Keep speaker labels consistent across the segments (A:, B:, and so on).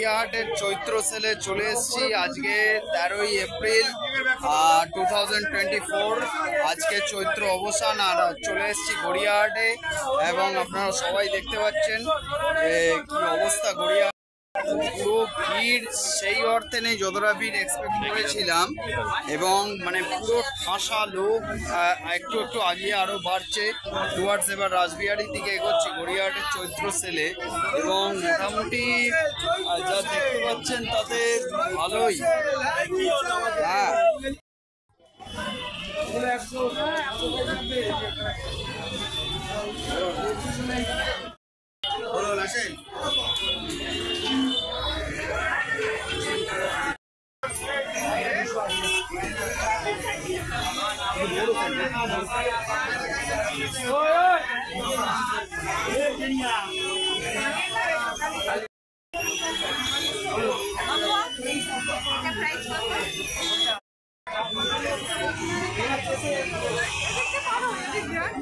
A: গড়িয়াহাটের চৈত্র সেলে চলে এসেছি আজকে 13ই এপ্রিল 2024। আজকে চৈত্র অবসান আর চলে এসেছি গড়িয়াহাটে এবং আপনারা সবাই দেখতে পাচ্ছেন কি অবস্থা গড়িয়াহাট। পুরো ভিড় সেই অর্থে নেই যতটা ভিড় এক্সপেক্ট করেছিলাম এবং মানে পুরো ঠাসা লোক। একটু একটু আগিয়ে আরো বাড়ছে টুয়ার্ডস এবার রাসবিহারির দিকে এগোচ্ছি গড়িয়াহাটের চৈত্র সেলে এবং মোটামুটি যা দেখতে পাচ্ছেন তাতে ভালোই। হ্যাঁ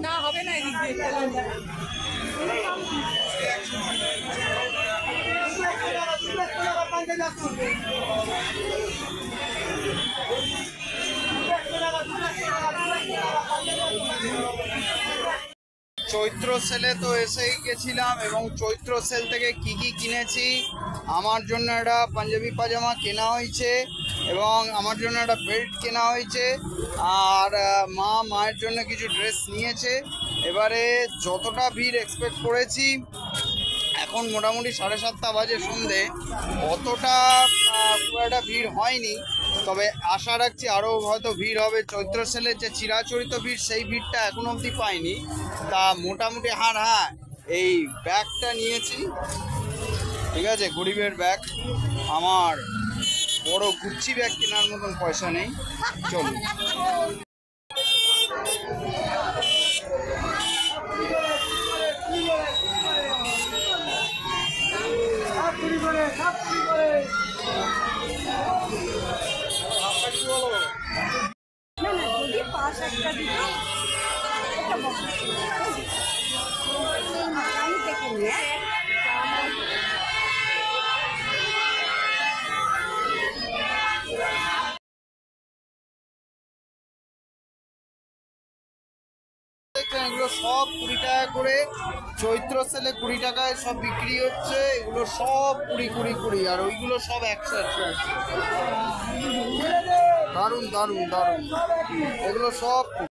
B: না হবে না এদিক দিয়ে
A: চৈত্র সেলে তো এসেই গেছিলাম এবং চৈত্র সেল থেকে কি কি কিনেছি। আমার জন্য একটা পাঞ্জাবি পাজামা কেনা হয়েছে এবং আমার জন্য একটা বেল্ট কেনা হয়েছে আর মায়ের জন্য কিছু ড্রেস নিয়েছে। এবারে যতটা ভিড় এক্সপেক্ট করেছি, এখন মোটামুটি 7:30 বাজে সন্ধে, অতটা খুব একটা ভিড় হয়নি, তবে আশা রাখছি আরও হয়তো ভিড় হবে। চৈত্র সেলের যে চিরাচরিত ভিড় সেই ভিড়টা এখন অবধি পাইনি। তা মোটামুটি হ্যাঁ এই ব্যাগটা নিয়েছি, ঠিক আছে, গরিবের ব্যাগ। আমার বড় গুচ্ছি ব্যাগ কেনার মতন পয়সা নেই। চলুন এগুলো সব 20 টাকা করে। চৈত্র সেলে 20 টাকায় সব বিক্রি হচ্ছে। এগুলো সব 20 আর ওইগুলো সব 100। দারুণ দারুণ দারুণ, এগুলো সব